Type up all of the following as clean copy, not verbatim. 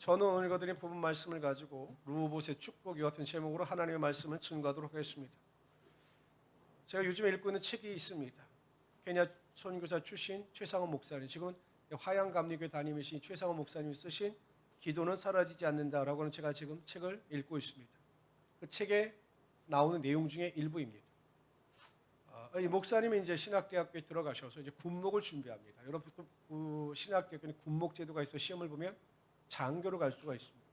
저는 오늘 거드린 부분 말씀을 가지고 르호봇의 축복이 같은 제목으로 하나님의 말씀을 증거하도록 하겠습니다. 제가 요즘에 읽고 있는 책이 있습니다. 케냐 선교사 출신 최상원 목사님, 지금은 화양감리교회 다니시는 최상원 목사님이 쓰신 기도는 사라지지 않는다라고 하는 제가 지금 책을 읽고 있습니다. 그 책에 나오는 내용 중에 일부입니다. 이 목사님이 이제 신학대학교에 들어가셔서 이제 군목을 준비합니다. 여러분 그 신학대학교는 군목 제도가 있어 시험을 보면 장교로 갈 수가 있습니다.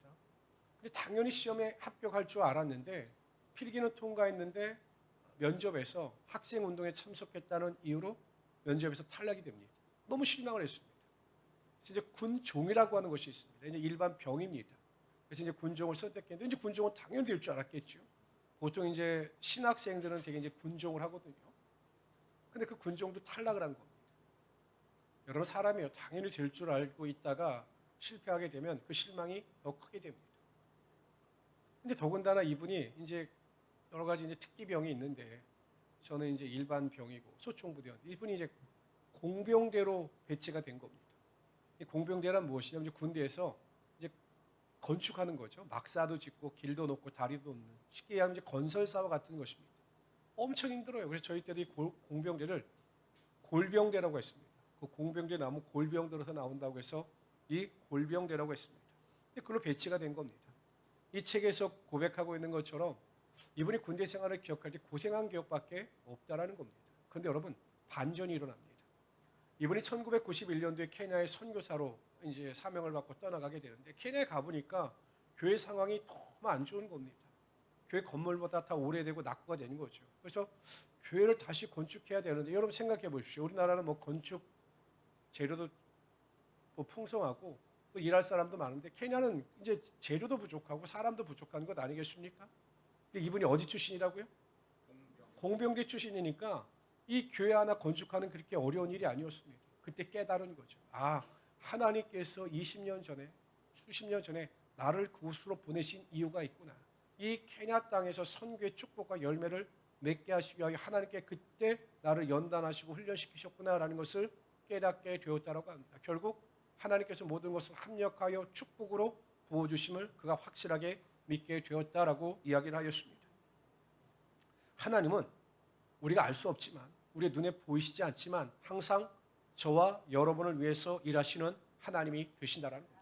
근데 당연히 시험에 합격할 줄 알았는데 필기는 통과했는데 면접에서 학생 운동에 참석했다는 이유로 면접에서 탈락이 됩니다. 너무 실망을 했습니다. 그래서 이제 군종이라고 하는 것이 있습니다. 이제 일반 병입니다. 그래서 이제 군종을 선택했는데 이제 군종은 당연히 될 줄 알았겠죠. 보통 이제 신학생들은 되게 이제 군종을 하거든요. 근데 그 군종도 탈락을 한 겁니다. 여러분 사람이요 당연히 될 줄 알고 있다가 실패하게 되면 그 실망이 더 크게 됩니다. 근데 더군다나 이분이 이제 여러 가지 이제 특기병이 있는데 저는 이제 일반 병이고 소총부대원. 이분이 이제 공병대로 배치가 된 겁니다. 이 공병대란 무엇이냐면 이제 군대에서 이제 건축하는 거죠. 막사도 짓고 길도 놓고 다리도 놓는. 쉽게 얘기하면 이제 건설사와 같은 것입니다. 엄청 힘들어요. 그래서 저희 때도 이 공병대를 골병대라고 했습니다. 그 공병대 나오면 골병들어서 나온다고 해서 이 골병대라고 했습니다. 그걸로 배치가 된 겁니다. 이 책에서 고백하고 있는 것처럼 이분이 군대 생활을 기억할 때 고생한 기억밖에 없다라는 겁니다. 그런데 여러분 반전이 일어납니다. 이분이 1991년도에 케냐의 선교사로 이제 사명을 받고 떠나가게 되는데 케냐에 가보니까 교회 상황이 너무 안 좋은 겁니다. 교회 건물보다 다 오래되고 낙후가 되는 거죠. 그래서 교회를 다시 건축해야 되는데 여러분 생각해 보십시오. 우리나라는 뭐 건축 재료도 뭐 풍성하고 또 일할 사람도 많은데 케냐는 이제 재료도 부족하고 사람도 부족한 것 아니겠습니까? 이분이 어디 출신이라고요? 공병대 출신이니까 이 교회 하나 건축하는 그렇게 어려운 일이 아니었습니다. 그때 깨달은 거죠. 아, 하나님께서 20년 전에, 수십 년 전에 나를 그곳으로 보내신 이유가 있구나. 이 케냐 땅에서 선교의 축복과 열매를 맺게 하시기 위하여 하나님께 그때 나를 연단하시고 훈련시키셨구나라는 것을 깨닫게 되었다고 합니다. 결국 하나님께서 모든 것을 합력하여 축복으로 부어주심을 그가 확실하게 믿게 되었다라고 이야기를 하였습니다. 하나님은 우리가 알 수 없지만 우리의 눈에 보이시지 않지만 항상 저와 여러분을 위해서 일하시는 하나님이 되신다라는 겁니다.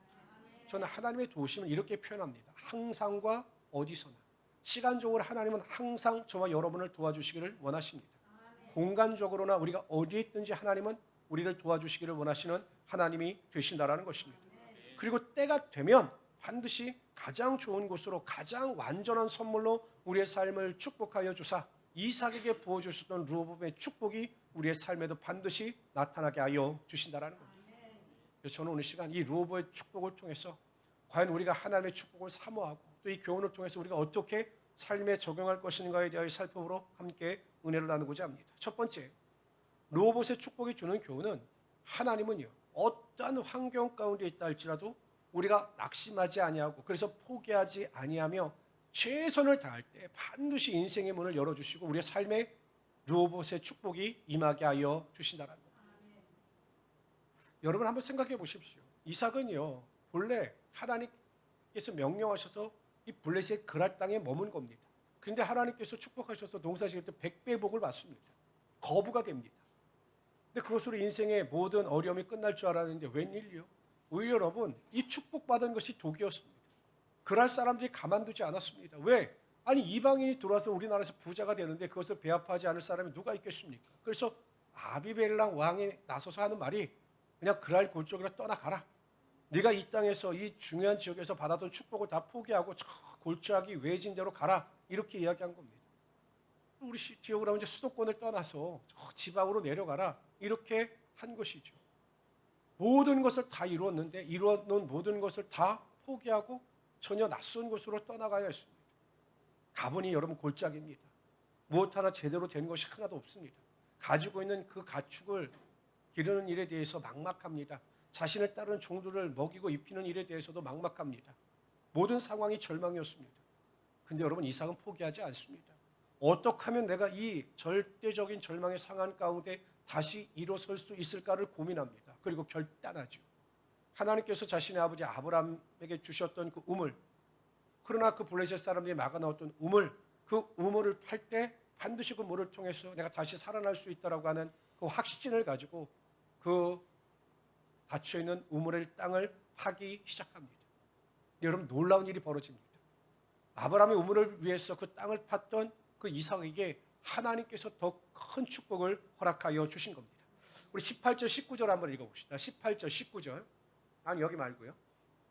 저는 하나님의 도우심을 이렇게 표현합니다. 항상과 어디서나. 시간적으로 하나님은 항상 저와 여러분을 도와주시기를 원하십니다. 공간적으로나 우리가 어디에 있든지 하나님은 우리를 도와주시기를 원하시는 하나님이 되신다라는 것입니다. 그리고 때가 되면 반드시 가장 좋은 곳으로 가장 완전한 선물로 우리의 삶을 축복하여 주사 이삭에게 부어주셨던 르호봇의 축복이 우리의 삶에도 반드시 나타나게 하여 주신다라는 겁니다. 그래서 저는 오늘 시간 이 르호봇의 축복을 통해서 과연 우리가 하나님의 축복을 사모하고 또 이 교훈을 통해서 우리가 어떻게 삶에 적용할 것인가에 대하여 살펴보러 함께 은혜를 나누고자 합니다. 첫 번째, 르호봇의 축복이 주는 교훈은 하나님은요 어떠한 환경 가운데 있다 할지라도 우리가 낙심하지 아니하고 그래서 포기하지 아니하며 최선을 다할 때 반드시 인생의 문을 열어주시고 우리의 삶에 르호봇의 축복이 임하게 하여 주신다는 겁니다. 여러분 한번 생각해 보십시오. 이삭은요 본래 하나님께서 명령하셔서 이 블레셋 그랄 땅에 머문 겁니다. 그런데 하나님께서 축복하셔서 농사 지을 때 100배 복을 받습니다. 거부가 됩니다. 근데 그것으로 인생의 모든 어려움이 끝날 줄 알았는데 웬일이요? 오히려 여러분 이 축복받은 것이 독이었습니다. 그럴 사람들이 가만두지 않았습니다. 왜? 아니 이방인이 들어와서 우리나라에서 부자가 되는데 그것을 배합하지 않을 사람이 누가 있겠습니까? 그래서 아비멜랑 왕이 나서서 하는 말이 그냥 그랄 골짜기로 떠나가라. 네가 이 땅에서 이 중요한 지역에서 받았던 축복을 다 포기하고 저 골짜기 외진 데로 가라. 이렇게 이야기한 겁니다. 우리 지역으로 하면 이제 수도권을 떠나서 저 지방으로 내려가라. 이렇게 한 것이죠. 모든 것을 다 이루었는데 이루어놓은 모든 것을 다 포기하고 전혀 낯선 곳으로 떠나가야 했습니다. 가보니 여러분 골짜기입니다. 무엇 하나 제대로 된 것이 하나도 없습니다. 가지고 있는 그 가축을 기르는 일에 대해서 막막합니다. 자신을 따르는 종들을 먹이고 입히는 일에 대해서도 막막합니다. 모든 상황이 절망이었습니다. 근데 여러분 이삭은 포기하지 않습니다. 어떻게 하면 내가 이 절대적인 절망의 상황 가운데 다시 일어설 수 있을까를 고민합니다. 그리고 결단하죠. 하나님께서 자신의 아버지 아브라함에게 주셨던 그 우물, 그러나 그 블레셋 사람들이 막아 넣었던 우물, 그 우물을 팔 때 반드시 그 물을 통해서 내가 다시 살아날 수 있다라고 하는 그 확신을 가지고 그 닫혀 있는 우물의 땅을 파기 시작합니다. 여러분, 놀라운 일이 벌어집니다. 아브라함의 우물을 위해서 그 땅을 팠던 그 이삭에게 하나님께서 더 큰 축복을 허락하여 주신 겁니다. 우리 18절 19절 한번 읽어봅시다. 18절 19절. 아니, 여기 말고요.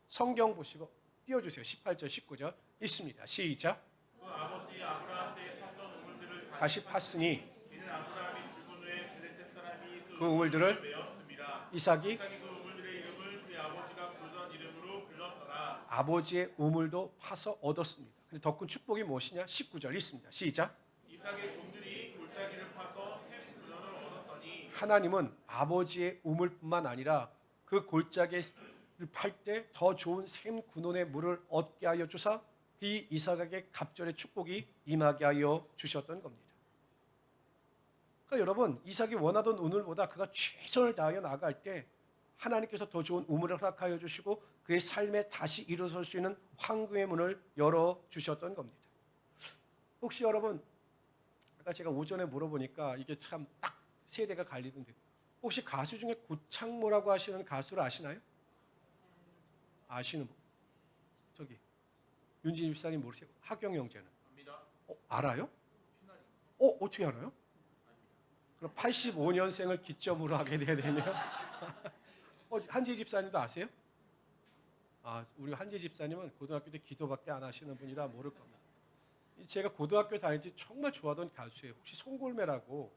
성경 보시고 띄워주세요. 18절 19절 있습니다. 시작. 그 아버지 아브라함 때 팠던 우물들을 다시 팠으니 이는 아브라함이 죽은 후에 블레셋 사람이 그 우물들을 메었습니다. 이삭이 이삭이 그 우물들의 이름을 그의 아버지가 부르던 이름으로 불렀더라. 아버지의 우물도 파서 얻었습니다. 근데 더 큰 축복이 무엇이냐? 19절 있습니다. 시작. 이삭의 종들이 골짜기를 파서 샘 근원을 얻었더니 하나님은 아버지의 우물뿐만 아니라 그 골짜기를 팔 때 더 좋은 샘 근원의 물을 얻게 하여 주사 이 이삭에게 갑절의 축복이 임하게 하여 주셨던 겁니다. 그러니까 여러분, 이삭이 원하던 우물보다 그가 최선을 다하여 나아갈 때 하나님께서 더 좋은 우물을 허락하여 주시고 그의 삶에 다시 일어설 수 있는 황금의 문을 열어주셨던 겁니다. 혹시 여러분, 아까 제가 오전에 물어보니까 이게 참 딱 세대가 갈리던데, 혹시 가수 중에 구창모라고 하시는 가수를 아시나요? 아시는 분? 저기 윤진 집사님 모르세요? 하경 형제는? 압니다. 알아요? 피나리. 어떻게 알아요? 그럼 85년생을 기점으로 하게 되면 한지 집사님도 아세요? 우리 한지 집사님은 고등학교 때 기도밖에 안 하시는 분이라 모를 겁니다. 제가 고등학교 다닐 때 정말 좋아하던 가수예요. 혹시 송골매라고,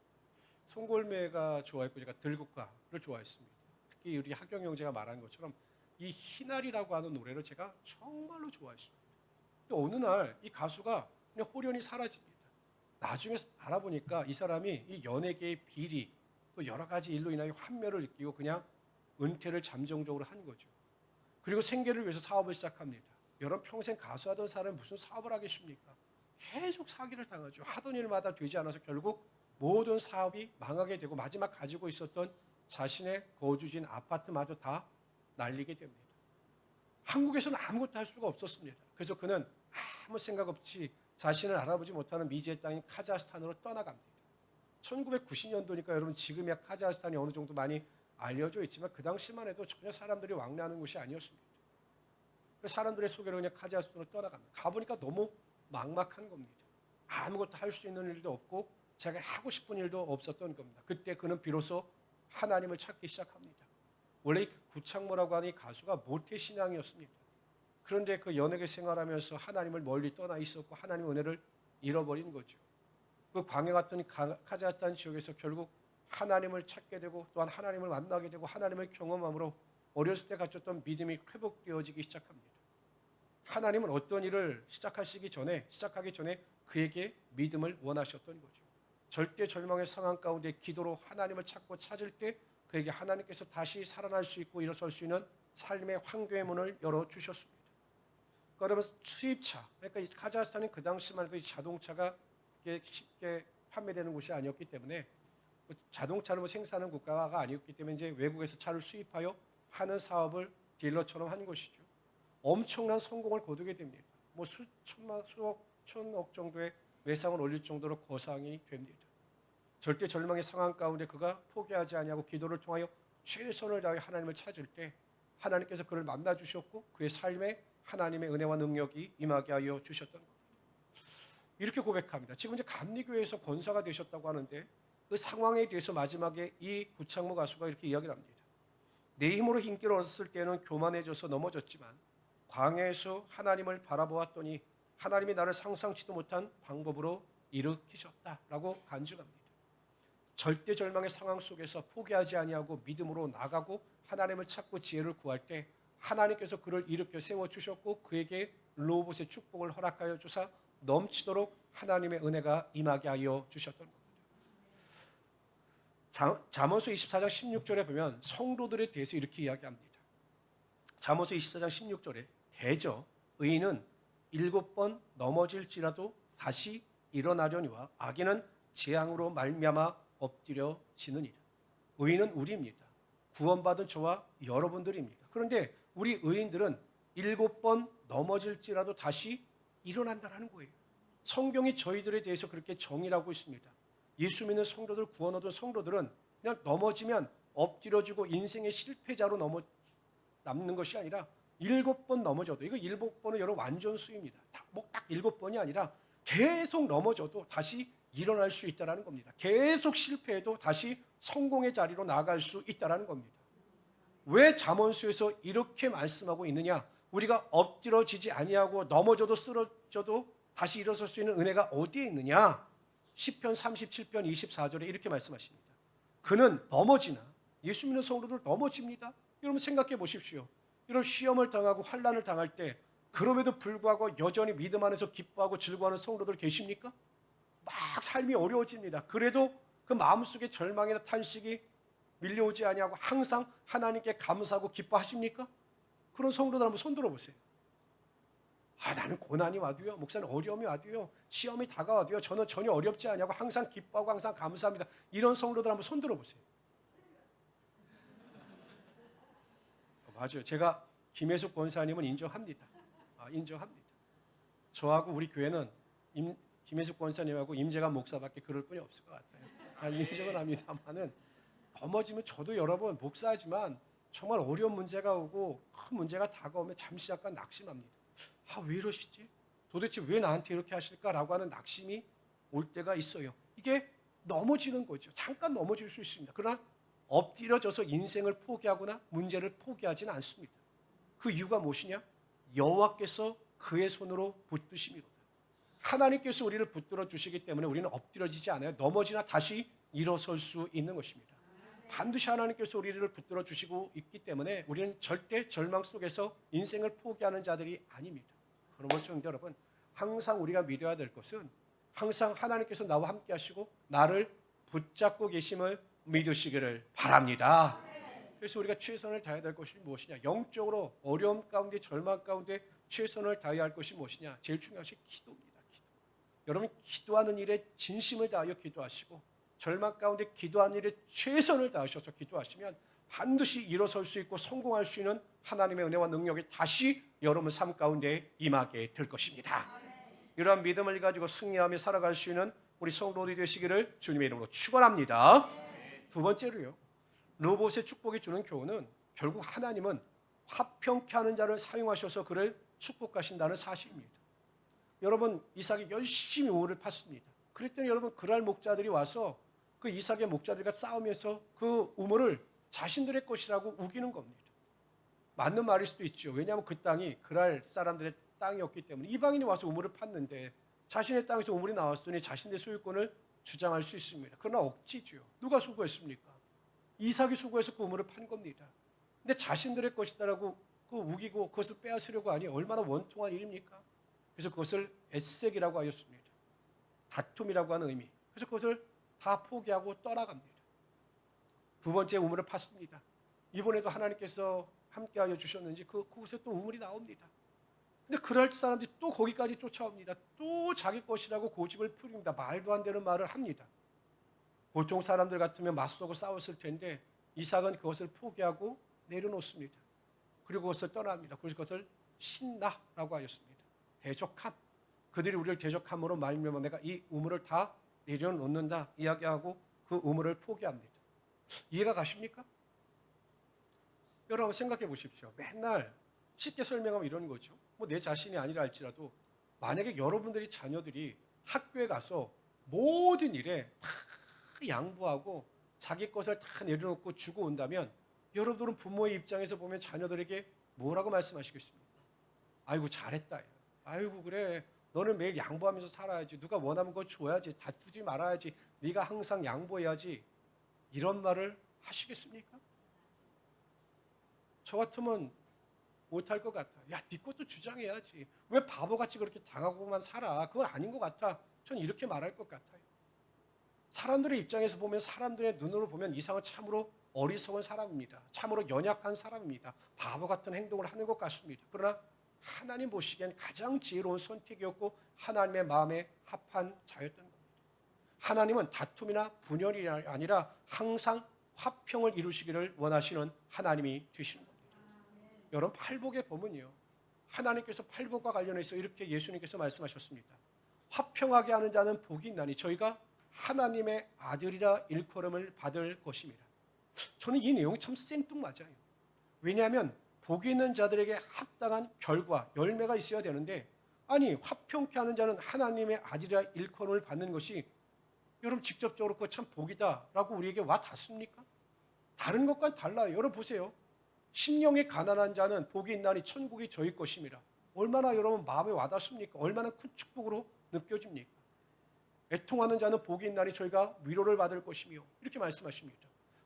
송골매가 좋아했고 제가 들국화를 좋아했습니다. 특히 우리 하경 형제가 말한 것처럼 이 희날이라고 하는 노래를 제가 정말로 좋아했습니다. 근데 어느 날 이 가수가 그냥 호련히 사라집니다. 나중에 알아보니까 이 사람이 이 연예계의 비리 또 여러 가지 일로 인하여 환멸을 느끼고 그냥 은퇴를 잠정적으로 한 거죠. 그리고 생계를 위해서 사업을 시작합니다. 여러분, 평생 가수하던 사람이 무슨 사업을 하겠습니까? 계속 사기를 당하죠. 하던 일마다 되지 않아서 결국 모든 사업이 망하게 되고 마지막 가지고 있었던 자신의 거주지인 아파트마저 다 날리게 됩니다. 한국에서는 아무것도 할 수가 없었습니다. 그래서 그는 아무 생각 없이 자신을 알아보지 못하는 미지의 땅인 카자흐스탄으로 떠나갑니다. 1990년도니까 여러분, 지금이야 카자흐스탄이 어느 정도 많이 알려져 있지만 그 당시만 해도 전혀 사람들이 왕래하는 곳이 아니었습니다. 그래서 사람들의 소개로 그냥 카자흐스탄으로 떠나갑니다. 가보니까 너무 막막한 겁니다. 아무것도 할 수 있는 일도 없고 자기가 하고 싶은 일도 없었던 겁니다. 그때 그는 비로소 하나님을 찾기 시작합니다. 원래 구창모라고 하는 이 가수가 모태신앙이었습니다. 그런데 그 연예계 생활하면서 하나님을 멀리 떠나 있었고 하나님의 은혜를 잃어버린 거죠. 그 광야 같은 카자흐스탄 지역에서 결국 하나님을 찾게 되고 또한 하나님을 만나게 되고 하나님을 경험함으로 어렸을 때 가졌던 믿음이 회복되어지기 시작합니다. 하나님은 어떤 일을 시작하기 전에 그에게 믿음을 원하셨던 거죠. 절대 절망의 상황 가운데 기도로 하나님을 찾고 찾을 때 그에게 하나님께서 다시 살아날 수 있고 일어설 수 있는 삶의 황금의 문을 열어주셨습니다. 그러면 수입차, 그러니까 이 카자흐스탄은 그 당시만 해도 이 자동차가 쉽게 판매되는 곳이 아니었기 때문에 자동차를 생산하는 국가가 아니었기 때문에 이제 외국에서 차를 수입하여 하는 사업을 딜러처럼 한 것이죠. 엄청난 성공을 거두게 됩니다. 수억, 천억 정도의 외상을 올릴 정도로 거상이 됩니다. 절대 절망의 상황 가운데 그가 포기하지 아니하고 기도를 통하여 최선을 다해 하나님을 찾을 때 하나님께서 그를 만나 주셨고 그의 삶에 하나님의 은혜와 능력이 임하게 하여 주셨던 겁니다. 이렇게 고백합니다. 지금 이제 감리교회에서 권사가 되셨다고 하는데 그 상황에 대해서 마지막에 이 구창모 가수가 이렇게 이야기를 합니다. 내 힘으로 인기를 얻었을 때는 교만해져서 넘어졌지만 광야에서 하나님을 바라보았더니 하나님이 나를 상상치도 못한 방법으로 일으키셨다라고 간증합니다. 절대 절망의 상황 속에서 포기하지 아니하고 믿음으로 나가고 하나님을 찾고 지혜를 구할 때 하나님께서 그를 일으켜 세워주셨고 그에게 르호봇의 축복을 허락하여 주사 넘치도록 하나님의 은혜가 임하게 하여 주셨던 겁니다. 잠언서 24장 16절에 보면 성도들에 대해서 이렇게 이야기합니다. 잠언서 24장 16절에 대저 의인은 7번 넘어질지라도 다시 일어나려니와 악인은 재앙으로 말미암아 엎드려지느니라. 의인은 우리입니다. 구원받은 저와 여러분들입니다. 그런데 우리 의인들은 7번 넘어질지라도 다시 일어난다는 거예요. 성경이 저희들에 대해서 그렇게 정의를 하고 있습니다. 예수 믿는 성도들, 구원 얻은 성도들은 그냥 넘어지면 엎드려지고 인생의 실패자로 남는 것이 아니라 7번 넘어져도, 이거 7번은 여러분 완전수입니다. 딱 7번이 아니라 계속 넘어져도 다시 일어날 수 있다는 겁니다. 계속 실패해도 다시 성공의 자리로 나아갈 수 있다는 겁니다. 왜 잠언수에서 이렇게 말씀하고 있느냐? 우리가 엎드러지지 아니하고 넘어져도 쓰러져도 다시 일어설 수 있는 은혜가 어디에 있느냐? 시편 37편 24절에 이렇게 말씀하십니다. 그는 넘어지나, 예수 믿는 성도들 넘어집니다. 여러분 생각해 보십시오. 여러분 시험을 당하고 환난을 당할 때 그럼에도 불구하고 여전히 믿음 안에서 기뻐하고 즐거워하는 성도들 계십니까? 막 삶이 어려워집니다. 그래도 그 마음속에 절망이나 탄식이 밀려오지 아니하고 항상 하나님께 감사하고 기뻐하십니까? 그런 성도들 한번 손 들어보세요. 나는 고난이 와도요, 목사는 어려움이 와도요, 시험이 다가와도요, 저는 전혀 어렵지 않냐고 항상 기뻐하고 항상 감사합니다. 이런 성도들 한번 손 들어보세요. 맞아요. 제가 김혜숙 권사님은 인정합니다. 인정합니다. 저하고 우리 교회는 김혜숙 권사님하고 임재관 목사밖에 그럴 뿐이 없을 것 같아요. 인정은 합니다만은 넘어지면 저도 여러 번 목사하지만 정말 어려운 문제가 오고 큰 문제가 다가오면 잠시 약간 낙심합니다. 왜 이러시지? 도대체 왜 나한테 이렇게 하실까라고 하는 낙심이 올 때가 있어요. 이게 넘어지는 거죠. 잠깐 넘어질 수 있습니다. 그러나 엎드려져서 인생을 포기하거나 문제를 포기하지는 않습니다. 그 이유가 무엇이냐? 여호와께서 그의 손으로 붙드심이로다. 하나님께서 우리를 붙들어 주시기 때문에 우리는 엎드려지지 않아요. 넘어지나 다시 일어설 수 있는 것입니다. 반드시 하나님께서 우리를 붙들어 주시고 있기 때문에 우리는 절대 절망 속에서 인생을 포기하는 자들이 아닙니다. 그러므로 성도 여러분, 항상 우리가 믿어야 될 것은 항상 하나님께서 나와 함께 하시고 나를 붙잡고 계심을 믿으시기를 바랍니다. 그래서 우리가 최선을 다해야 될 것이 무엇이냐? 영적으로 어려움 가운데 절망 가운데 최선을 다해야 할 것이 무엇이냐? 제일 중요한 것이 기도입니다. 기도. 여러분 기도하는 일에 진심을 다하여 기도하시고 절망 가운데 기도하는 일에 최선을 다하셔서 기도하시면 반드시 일어설 수 있고 성공할 수 있는 하나님의 은혜와 능력이 다시 여러분 삶 가운데 임하게 될 것입니다. 이러한 믿음을 가지고 승리하며 살아갈 수 있는 우리 성도들이 되시기를 주님의 이름으로 축원합니다. 두 번째로요, 르호보스의 축복이 주는 교훈은 결국 하나님은 화평케 하는 자를 사용하셔서 그를 축복하신다는 사실입니다. 여러분 이삭이 열심히 우물을 팠습니다. 그랬더니 여러분 그랄 목자들이 와서 그 이삭의 목자들과 싸우면서 그 우물을 자신들의 것이라고 우기는 겁니다. 맞는 말일 수도 있죠. 왜냐하면 그 땅이 그랄 사람들의 땅이었기 때문에 이방인이 와서 우물을 팠는데 자신의 땅에서 우물이 나왔으니 자신의 소유권을 주장할 수 있습니다. 그러나 억지죠. 누가 수고했습니까? 이삭이 수고해서 그 우물을 판 겁니다. 근데 자신들의 것이다라고 그 우기고 그것을 빼앗으려고 하니 얼마나 원통한 일입니까? 그래서 그것을 에색이라고 하였습니다. 다툼이라고 하는 의미. 그래서 그것을 다 포기하고 떠나갑니다. 두 번째 우물을 팠습니다. 이번에도 하나님께서 함께하여 주셨는지 그곳에 또 우물이 나옵니다. 근데 그럴 사람들이 또 거기까지 쫓아옵니다. 또 자기 것이라고 고집을 부립니다. 말도 안 되는 말을 합니다. 보통 사람들 같으면 맞서고 싸웠을 텐데 이삭은 그것을 포기하고 내려놓습니다. 그리고 그것을 떠납니다. 그래서 그것을 신나라고 하였습니다. 대적함. 그들이 우리를 대적함으로 말미암아 내가 이 우물을 다 내려놓는다 이야기하고 그 우물을 포기합니다. 이해가 가십니까? 여러분 생각해 보십시오. 맨날 쉽게 설명하면 이런 거죠. 내 자신이 아니라 할지라도 만약에 여러분들이 자녀들이 학교에 가서 모든 일에 다 양보하고 자기 것을 다 내려놓고 주고 온다면 여러분들은 부모의 입장에서 보면 자녀들에게 뭐라고 말씀하시겠습니까? 아이고 잘했다. 아이고 그래. 너는 매일 양보하면서 살아야지. 누가 원하는 거 줘야지. 다투지 말아야지. 네가 항상 양보해야지. 이런 말을 하시겠습니까? 저 같으면 못할 것 같아. 야, 네 것도 주장해야지. 왜 바보같이 그렇게 당하고만 살아? 그건 아닌 것 같아. 전 이렇게 말할 것 같아요. 사람들의 입장에서 보면 사람들의 눈으로 보면 이삭은 참으로 어리석은 사람입니다. 참으로 연약한 사람입니다. 바보 같은 행동을 하는 것 같습니다. 그러나 하나님 보시기엔 가장 지혜로운 선택이었고 하나님의 마음에 합한 자였던 겁니다. 하나님은 다툼이나 분열이 아니라 항상 화평을 이루시기를 원하시는 하나님이 되시는 겁니다. 여러분 팔복의 법은요. 하나님께서 팔복과 관련해서 이렇게 예수님께서 말씀하셨습니다. 화평하게 하는 자는 복이 있나니 저희가 하나님의 아들이라 일컬음을 받을 것입니다. 저는 이 내용이 참 생뚱맞아요. 왜냐하면 복이 있는 자들에게 합당한 결과, 열매가 있어야 되는데 아니 화평케 하는 자는 하나님의 아들이라 일컬음을 받는 것이 여러분 직접적으로 그거 참 복이다라고 우리에게 와 닿습니까? 다른 것과는 달라요. 여러분 보세요. 심령이 가난한 자는 복이 있나니 천국이 저희 것입니다. 얼마나 여러분 마음에 와닿습니까? 얼마나 큰 축복으로 느껴집니까? 애통하는 자는 복이 있나니 저희가 위로를 받을 것이며 이렇게 말씀하십니다.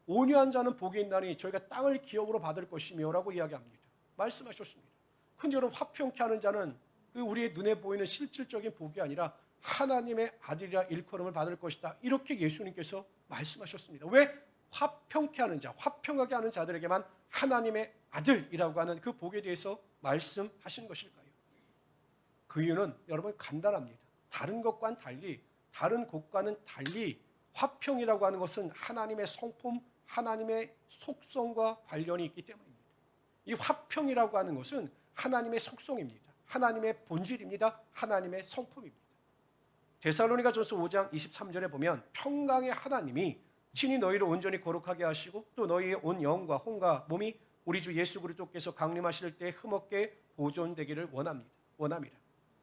온유한 자는 복이 있나니 저희가 땅을 기업으로 받을 것이며 라고 이야기합니다. 말씀하셨습니다. 근데 여러분 화평케 하는 자는 우리의 눈에 보이는 실질적인 복이 아니라 하나님의 아들이라 일컬음을 받을 것이다. 이렇게 예수님께서 말씀하셨습니다. 왜 화평케 하는 자, 화평하게 하는 자들에게만 하나님의 아들이라고 하는 그 복에 대해서 말씀하신 것일까요? 그 이유는 여러분 간단합니다. 다른 것과는 달리, 다른 곳과는 달리 화평이라고 하는 것은 하나님의 성품, 하나님의 속성과 관련이 있기 때문입니다. 이 화평이라고 하는 것은 하나님의 속성입니다. 하나님의 본질입니다. 하나님의 성품입니다. 데살로니가전서 5장 23절에 보면 평강의 하나님이 친히 너희를 온전히 거룩하게 하시고 또 너희의 온 영과 혼과 몸이 우리 주 예수 그리스도께서 강림하실 때 흠없게 보존되기를 원합니다.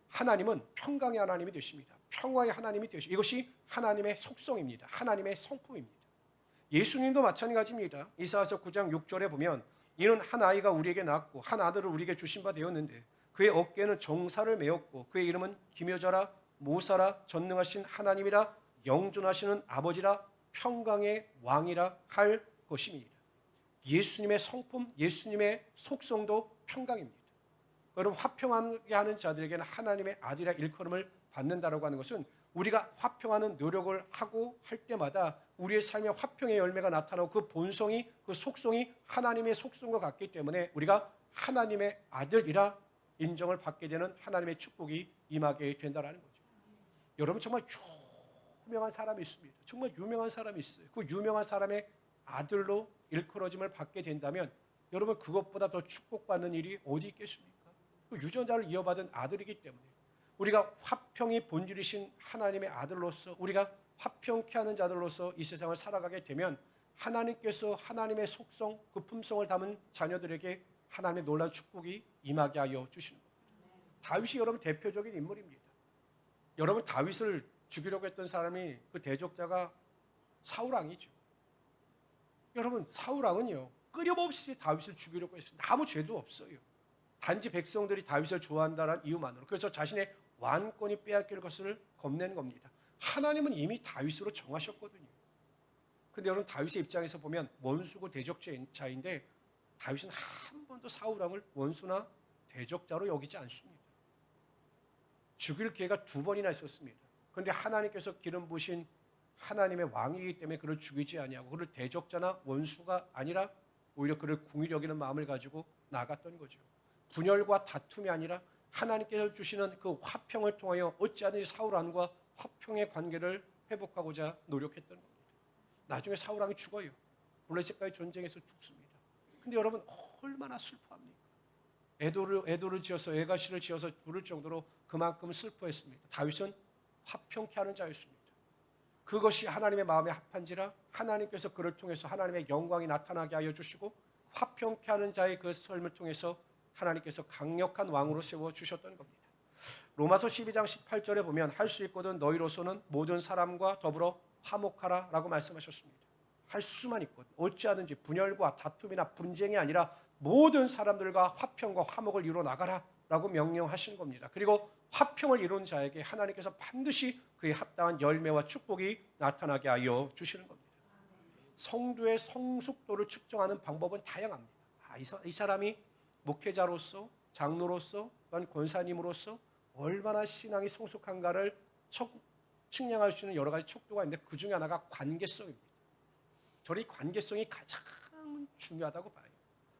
하나님은 평강의 하나님이 되십니다. 평화의 하나님이 되십니다. 이것이 하나님의 속성입니다. 하나님의 성품입니다. 예수님도 마찬가지입니다. 이사야서 9장 6절에 보면 이는 한 아이가 우리에게 낳았고 한 아들을 우리에게 주신 바 되었는데 그의 어깨에는 정사를 메었고 그의 이름은 기묘자라 모사라 전능하신 하나님이라 영존하시는 아버지라 평강의 왕이라 할 것입니다. 예수님의 성품, 예수님의 속성도 평강입니다. 여러분 화평하게 하는 자들에게는 하나님의 아들이라 일컬음을 받는다라고 하는 것은 우리가 화평하는 노력을 하고 할 때마다 우리의 삶에 화평의 열매가 나타나고 그 본성이 그 속성이 하나님의 속성과 같기 때문에 우리가 하나님의 아들이라 인정을 받게 되는 하나님의 축복이 임하게 된다라는 거죠. 여러분 정말 유명한 사람이 있습니다. 정말 유명한 사람이 있어요. 그 유명한 사람의 아들로 일컬어짐을 받게 된다면 여러분 그것보다 더 축복받는 일이 어디 있겠습니까? 그 유전자를 이어받은 아들이기 때문에 우리가 화평이 본질이신 하나님의 아들로서 우리가 화평케 하는 자들로서 이 세상을 살아가게 되면 하나님께서 하나님의 속성, 그 품성을 담은 자녀들에게 하나님의 놀라운 축복이 임하게 하여 주시는 겁니다. 다윗이 여러분 대표적인 인물입니다. 여러분 다윗을 죽이려고 했던 사람이 그 대적자가 사울왕이죠. 여러분 사울왕은요 끊임없이 다윗을 죽이려고 했습니다. 아무 죄도 없어요. 단지 백성들이 다윗을 좋아한다는 이유만으로. 그래서 자신의 왕권이 빼앗길 것을 겁낸 겁니다. 하나님은 이미 다윗으로 정하셨거든요. 근데 여러분 다윗의 입장에서 보면 원수고 대적자인데 다윗은 한 번도 사울왕을 원수나 대적자로 여기지 않습니다. 죽일 기회가 2번이나 있었습니다. 그런데 하나님께서 기름 부으신 하나님의 왕이기 때문에 그를 죽이지 아니하고 그를 대적자나 원수가 아니라 오히려 그를 궁히 여기는 마음을 가지고 나갔던 거죠. 분열과 다툼이 아니라 하나님께서 주시는 그 화평을 통하여 어찌하든지 사울왕과 화평의 관계를 회복하고자 노력했던 겁니다. 나중에 사울왕이 죽어요. 블레셋과의 전쟁에서 죽습니다. 근데 여러분 얼마나 슬퍼합니까? 애도를 지어서 애가시를 지어서 부를 정도로 그만큼 슬퍼했습니다. 다윗은 화평케 하는 자였습니다. 그것이 하나님의 마음에 합한지라 하나님께서 그를 통해서 하나님의 영광이 나타나게 하여 주시고 화평케 하는 자의 그 삶을 통해서 하나님께서 강력한 왕으로 세워주셨던 겁니다. 로마서 12장 18절에 보면 할 수 있거든 너희로서는 모든 사람과 더불어 화목하라 라고 말씀하셨습니다. 할 수만 있거든 어찌하든지 분열과 다툼이나 분쟁이 아니라 모든 사람들과 화평과 화목을 이루어 나가라 라고 명령하신 겁니다. 그리고 화평을 이룬 자에게 하나님께서 반드시 그에 합당한 열매와 축복이 나타나게 하여 주시는 겁니다. 성도의 성숙도를 측정하는 방법은 다양합니다. 이 사람이 목회자로서 장로로서 또한 권사님으로서 얼마나 신앙이 성숙한가를 측량할 수 있는 여러 가지 척도가 있는데 그 중에 하나가 관계성입니다. 저는 이 관계성이 가장 중요하다고 봐요.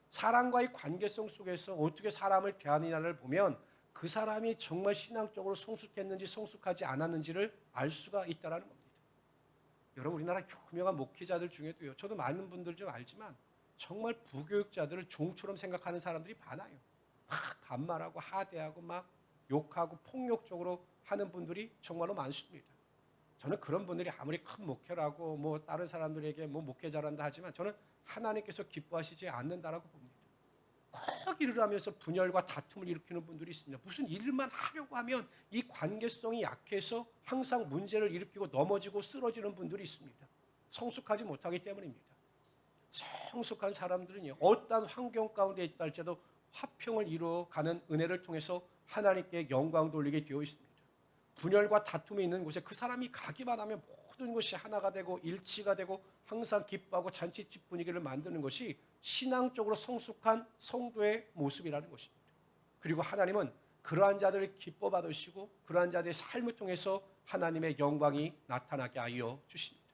사람과의 관계성 속에서 어떻게 사람을 대하느냐를 보면 그 사람이 정말 신앙적으로 성숙했는지 성숙하지 않았는지를 알 수가 있다는 겁니다. 여러분 우리나라 유명한 목회자들 중에도요. 저도 많은 분들 좀 알지만 정말 부교육자들을 종처럼 생각하는 사람들이 많아요. 막 반말하고 하대하고 막 욕하고 폭력적으로 하는 분들이 정말로 많습니다. 저는 그런 분들이 아무리 큰 목회라고 뭐 다른 사람들에게 뭐 목회 잘한다 하지만 저는 하나님께서 기뻐하시지 않는다라고 봅니다. 꼭 일을 하면서 분열과 다툼을 일으키는 분들이 있습니다. 무슨 일만 하려고 하면 이 관계성이 약해서 항상 문제를 일으키고 넘어지고 쓰러지는 분들이 있습니다. 성숙하지 못하기 때문입니다. 성숙한 사람들은요, 어떠한 환경 가운데 있다 할지라도 화평을 이루어가는 은혜를 통해서 하나님께 영광 돌리게 되어 있습니다. 분열과 다툼이 있는 곳에 그 사람이 가기만 하면 모든 것이 하나가 되고 일치가 되고 항상 기뻐하고 잔치집 분위기를 만드는 것이 신앙적으로 성숙한 성도의 모습이라는 것입니다. 그리고 하나님은 그러한 자들을 기뻐 받으시고 그러한 자들의 삶을 통해서 하나님의 영광이 나타나게 하여 주십니다.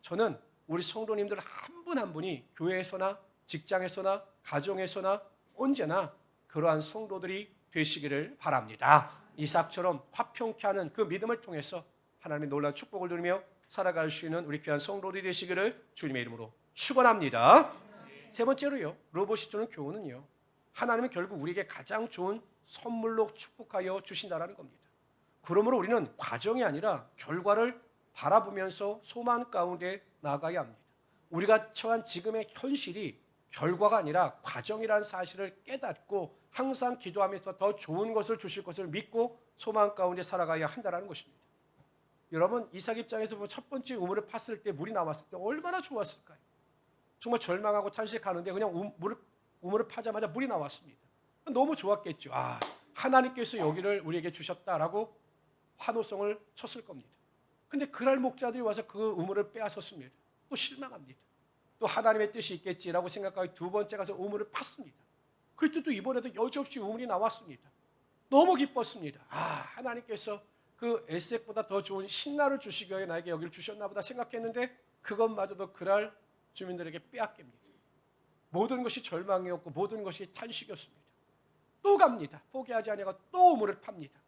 저는 우리 성도님들 한 분 한 분이 교회에서나 직장에서나 가정에서나 언제나 그러한 성도들이 되시기를 바랍니다. 이삭처럼 화평케 하는 그 믿음을 통해서 하나님의 놀라운 축복을 누리며 살아갈 수 있는 우리 귀한 성도들이 되시기를 주님의 이름으로 축원합니다. 세 번째로요, 로봇이 주는 교훈은요, 하나님은 결국 우리에게 가장 좋은 선물로 축복하여 주신다라는 겁니다. 그러므로 우리는 과정이 아니라 결과를 바라보면서 소망 가운데 나아가야 합니다. 우리가 처한 지금의 현실이 결과가 아니라 과정이라는 사실을 깨닫고 항상 기도하면서 더 좋은 것을 주실 것을 믿고 소망 가운데 살아가야 한다는 것입니다. 여러분, 이삭 입장에서 보면 첫 번째 우물을 팠을 때 물이 나왔을 때 얼마나 좋았을까요? 정말 절망하고 탄식하는데 그냥 우물을 파자마자 물이 나왔습니다. 너무 좋았겠죠. 아, 하나님께서 여기를 우리에게 주셨다라고 환호성을 쳤을 겁니다. 근데 그날 목자들이 와서 그 우물을 빼앗았습니다. 또 실망합니다. 또 하나님의 뜻이 있겠지라고 생각하고 두 번째 가서 우물을 팠습니다. 그럴 또 이번에도 여지없이 우물이 나왔습니다. 너무 기뻤습니다. 아, 하나님께서 그 에색보다 더 좋은 신라를 주시기 위해 나에게 여기를 주셨나 보다 생각했는데 그것마저도 그날 주민들에게 빼앗깁니다. 모든 것이 절망이었고 모든 것이 탄식이었습니다. 또 갑니다. 포기하지 아니하고 또 우물을 팝니다.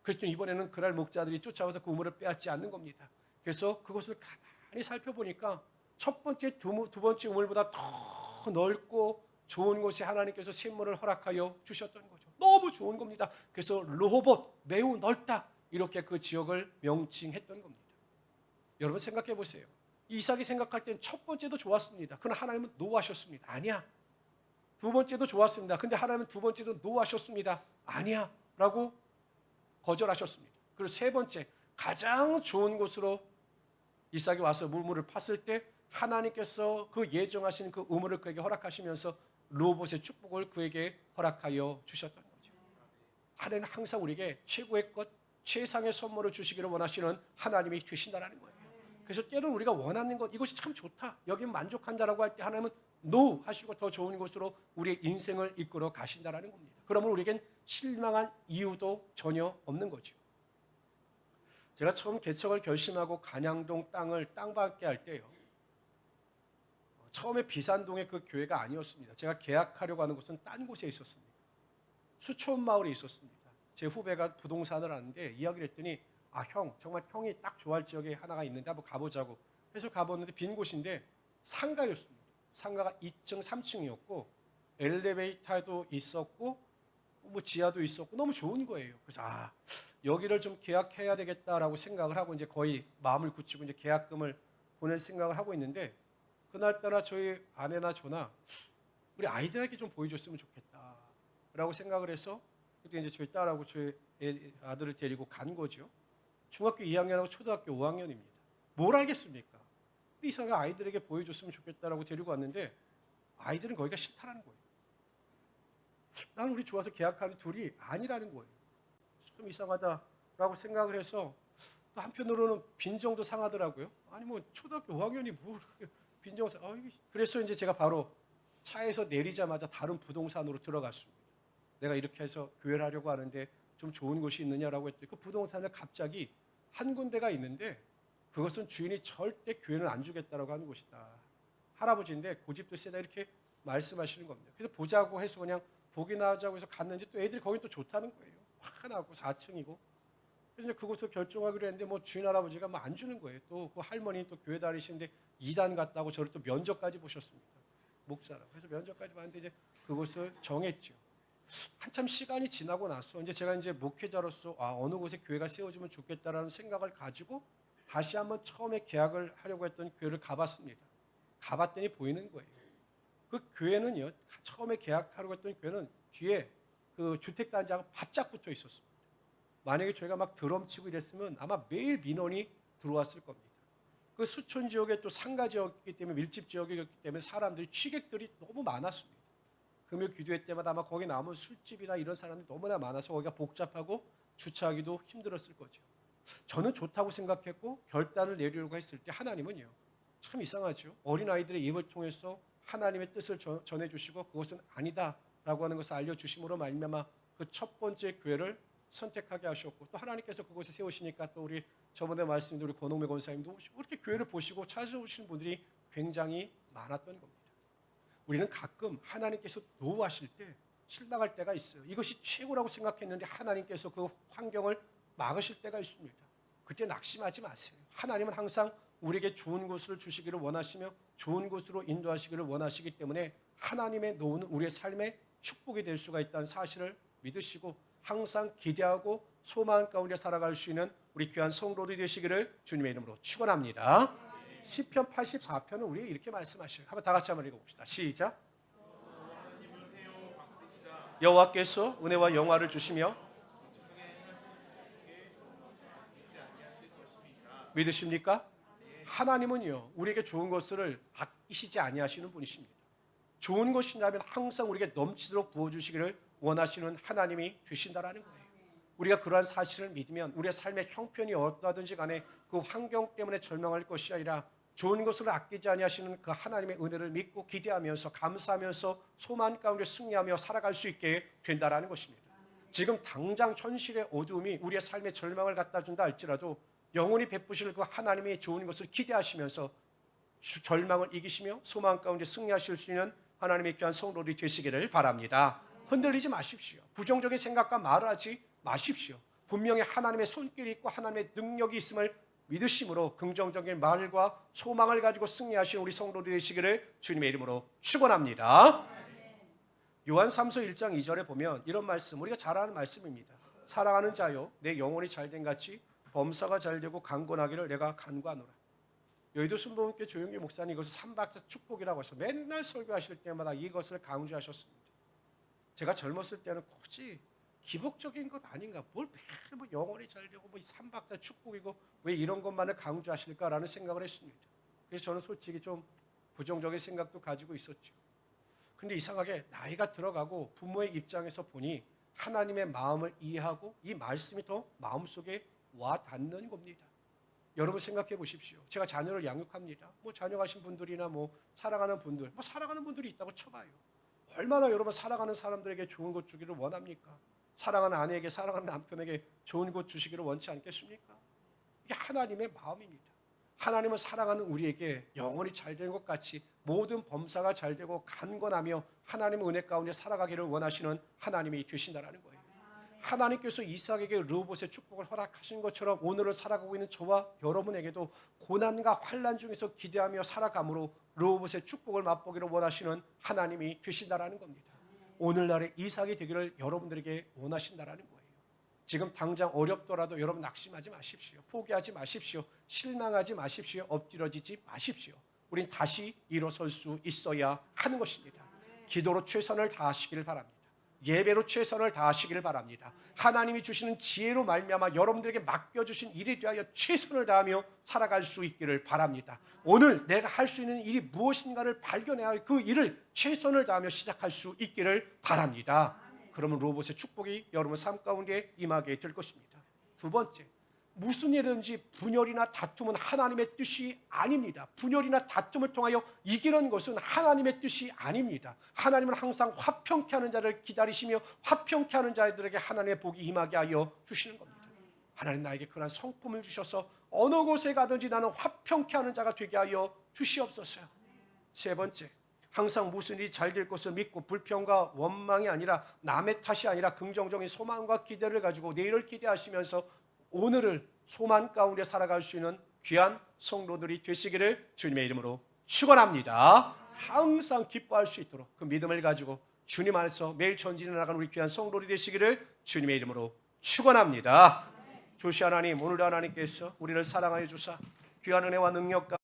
그랬더니 이번에는 그날 목자들이 쫓아와서 그 우물을 빼앗지 않는 겁니다. 그래서 그것을 가만히 살펴보니까 첫 번째, 두 번째 우물보다 더 넓고 좋은 곳에 하나님께서 샘물을 허락하여 주셨던 거죠. 너무 좋은 겁니다. 그래서 르호봇, 매우 넓다, 이렇게 그 지역을 명칭했던 겁니다. 여러분 생각해 보세요. 이삭이 생각할 때는 첫 번째도 좋았습니다. 그러나 하나님은 노하셨습니다. 아니야. 두 번째도 좋았습니다. 근데 하나님은 두 번째도 노하셨습니다. 아니야. 라고 거절하셨습니다. 그리고 세 번째, 가장 좋은 곳으로 이삭이 와서 우물을 팠을 때 하나님께서 그 예정하신 그 우물을 그에게 허락하시면서 르호봇의 축복을 그에게 허락하여 주셨던 거죠. 하나님은 항상 우리에게 최고의 것, 최상의 선물을 주시기를 원하시는 하나님이 되신다는 거예요. 그래서 때로는 우리가 원하는 것, 이것이 참 좋다, 여긴 만족한다라고 할 때 하나님은 노 하시고 더 좋은 곳으로 우리의 인생을 이끌어 가신다는 겁니다. 그러면 우리에겐 실망한 이유도 전혀 없는 거죠. 제가 처음 개척을 결심하고 간양동 땅을 땅받게 할 때요, 처음에 비산동의 그 교회가 아니었습니다. 제가 계약하려고 하는 곳은 딴 곳에 있었습니다. 수촌 마을에 있었습니다. 제 후배가 부동산을 하는데 이야기를 했더니, 아, 형, 정말 형이 딱 좋아할 지역에 하나가 있는데 한번 가보자고 해서 가봤는데 빈 곳인데 상가였습니다. 상가가 2층, 3층이었고 엘리베이터도 있었고 뭐 지하도 있었고 너무 좋은 거예요. 그래서 아, 여기를 좀 계약해야 되겠다라고 생각을 하고 이제 거의 마음을 굳히고 이제 계약금을 보낼 생각을 하고 있는데, 그날따라 저희 아내나 저나 우리 아이들에게 좀 보여줬으면 좋겠다라고 생각을 해서 그때 이제 저희 딸하고 저희 아들을 데리고 간 거죠. 중학교 2학년하고 초등학교 5학년입니다. 뭘 알겠습니까? 이상하게 아이들에게 보여줬으면 좋겠다라고 데리고 왔는데 아이들은 거기가 싫다라는 거예요. 나는 우리 좋아서 계약하는 둘이 아니라는 거예요. 좀 이상하다라고 생각을 해서 또 한편으로는 빈정도 상하더라고요. 아니 뭐 초등학교 5학년이 뭐 빈정을 그래서 이제 제가 바로 차에서 내리자마자 다른 부동산으로 들어갔습니다. 내가 이렇게 해서 교회를 하려고 하는데 좀 좋은 곳이 있느냐라고 했더니 그 부동산에 갑자기 한 군데가 있는데 그것은 주인이 절대 교회는 안 주겠다라고 하는 곳이다. 할아버지인데 고집도 세다 이렇게 말씀하시는 겁니다. 그래서 보자고 해서 그냥 보기나 하자고 해서 갔는지 또 애들이 거기 또 좋다는 거예요. 화나고 4층이고. 그래서 그곳을 결정하기로 했는데 뭐 주인 할아버지가 뭐 안 주는 거예요. 또 그 할머니 또 교회 다니시는데 2단 갔다고 저를 또 면접까지 보셨습니다. 목사라고. 그래서 면접까지 봤는데 이제 그곳을 정했죠. 한참 시간이 지나고 나서 이제 제가 이제 목회자로서 어느 곳에 교회가 세워지면 좋겠다라는 생각을 가지고 다시 한번 처음에 계약을 하려고 했던 교회를 가봤습니다. 가봤더니 보이는 거예요. 그 교회는요, 처음에 계약하려고 했던 교회는 뒤에 그 주택단지하고 바짝 붙어 있었습니다. 만약에 저희가 막 드럼 치고 이랬으면 아마 매일 민원이 들어왔을 겁니다. 그 수촌 지역에 또 상가 지역이기 때문에 밀집 지역이기 때문에 사람들이 취객들이 너무 많았습니다. 금요 기도회 때마다 아마 거기 나오면 술집이나 이런 사람들이 너무나 많아서 거기가 복잡하고 주차하기도 힘들었을 거죠. 저는 좋다고 생각했고 결단을 내리려고 했을 때 하나님은요, 참 이상하죠. 어린아이들의 입을 통해서 하나님의 뜻을 전해주시고 그것은 아니다라고 하는 것을 알려주심으로 말미암아 그 첫 번째 교회를 선택하게 하셨고, 또 하나님께서 그곳에 세우시니까 또 우리 저번에 말씀드린 우리 권홍매 권사님도 이렇게 교회를 보시고 찾아오시는 분들이 굉장히 많았던 겁니다. 우리는 가끔 하나님께서 노하실 때 실망할 때가 있어요. 이것이 최고라고 생각했는데 하나님께서 그 환경을 막으실 때가 있습니다. 그때 낙심하지 마세요. 하나님은 항상 우리에게 좋은 곳을 주시기를 원하시며 좋은 곳으로 인도하시기를 원하시기 때문에 하나님의 노는 우리의 삶에 축복이 될 수가 있다는 사실을 믿으시고 항상 기대하고 소망 가운데 살아갈 수 있는 우리 귀한 성도들이 되시기를 주님의 이름으로 축원합니다. 시편 84편은 우리에게 이렇게 말씀하셔요. 한번 다 같이 한번 읽어봅시다. 시작. 여호와께서 은혜와 영화를 주시며 믿으십니까? 하나님은요, 우리에게 좋은 것을 아끼시지 아니하시는 분이십니다. 좋은 것이라면 항상 우리에게 넘치도록 부어주시기를 원하시는 하나님이 되신다라는 거예요. 우리가 그러한 사실을 믿으면 우리의 삶의 형편이 어떠하든지 간에 그 환경 때문에 절망할 것이 아니라 좋은 것을 아끼지 아니하시는 그 하나님의 은혜를 믿고 기대하면서 감사하면서 소망 가운데 승리하며 살아갈 수 있게 된다라는 것입니다. 지금 당장 현실의 어두움이 우리의 삶의 절망을 갖다 준다 할지라도 영원히 베푸실 그 하나님의 좋은 것을 기대하시면서 절망을 이기시며 소망 가운데 승리하실 수 있는 하나님의 귀한 성도들이 되시기를 바랍니다. 흔들리지 마십시오. 부정적인 생각과 말을 하지 마십시오. 분명히 하나님의 손길이 있고 하나님의 능력이 있음을 믿으심으로 긍정적인 말과 소망을 가지고 승리하시는 우리 성도들이 되시기를 주님의 이름으로 축원합니다. 요한삼서 1장 2절에 보면 이런 말씀, 우리가 잘 아는 말씀입니다. 사랑하는 자여, 내 영혼이 잘된 같이 범사가 잘되고 강건하기를 내가 간구하노라. 여의도 순복음교회 조용기 목사님 이것을 삼박자 축복이라고 해서 맨날 설교하실 때마다 이것을 강조하셨습니다. 제가 젊었을 때는 굳이 기복적인 것 아닌가, 뭘 매일 뭐 영혼이 잘되고 뭐 삼박자 축복이고 왜 이런 것만을 강조하실까라는 생각을 했습니다. 그래서 저는 솔직히 좀 부정적인 생각도 가지고 있었죠. 근데 이상하게 나이가 들어가고 부모의 입장에서 보니 하나님의 마음을 이해하고 이 말씀이 더 마음속에 와 닿는 겁니다. 여러분 생각해 보십시오. 제가 자녀를 양육합니다. 뭐 자녀 가신 분들이나 뭐 사랑하는 분들, 뭐 사랑하는 분들이 있다고 쳐봐요. 얼마나 여러분 사랑하는 사람들에게 좋은 것 주기를 원합니까? 사랑하는 아내에게, 사랑하는 남편에게 좋은 것 주시기를 원치 않겠습니까? 이게 하나님의 마음입니다. 하나님은 사랑하는 우리에게 영혼이 잘 되는 것 같이 모든 범사가 잘 되고 간건하며 하나님의 은혜 가운데 살아가기를 원하시는 하나님이 되신다라는 거예요. 하나님께서 이삭에게 르호봇의 축복을 허락하신 것처럼 오늘을 살아가고 있는 저와 여러분에게도 고난과 환난 중에서 기대하며 살아감으로 르호봇의 축복을 맛보기를 원하시는 하나님이 되신다라는 겁니다. 오늘날의 이삭이 되기를 여러분들에게 원하신다라는 거예요. 지금 당장 어렵더라도 여러분 낙심하지 마십시오. 포기하지 마십시오. 실망하지 마십시오. 엎드려지지 마십시오. 우린 다시 일어설 수 있어야 하는 것입니다. 기도로 최선을 다하시기를 바랍니다. 예배로 최선을 다하시기를 바랍니다. 하나님이 주시는 지혜로 말미암아 여러분들에게 맡겨주신 일에 대하여 최선을 다하며 살아갈 수 있기를 바랍니다. 오늘 내가 할 수 있는 일이 무엇인가를 발견해야 그 일을 최선을 다하며 시작할 수 있기를 바랍니다. 그러면 르호봇의 축복이 여러분 삶 가운데 임하게 될 것입니다. 두 번째, 무슨 일이든지 분열이나 다툼은 하나님의 뜻이 아닙니다. 분열이나 다툼을 통하여 이기는 것은 하나님의 뜻이 아닙니다. 하나님은 항상 화평케 하는 자를 기다리시며 화평케 하는 자들에게 하나님의 복이 임하게 하여 주시는 겁니다. 하나님 나에게 그런 성품을 주셔서 어느 곳에 가든지 나는 화평케 하는 자가 되게 하여 주시옵소서. 세 번째, 항상 무슨 일이 잘 될 것을 믿고 불평과 원망이 아니라 남의 탓이 아니라 긍정적인 소망과 기대를 가지고 내일을 기대하시면서 오늘을 소망 가운데 살아갈 수 있는 귀한 성도들이 되시기를 주님의 이름으로 축원합니다. 항상 기뻐할 수 있도록 그 믿음을 가지고 주님 안에서 매일 전진해 나가는 우리 귀한 성도들이 되시기를 주님의 이름으로 축원합니다. 조시 하나님, 오늘도 하나님께서 우리를 사랑하여 주사 귀한 은혜와 능력과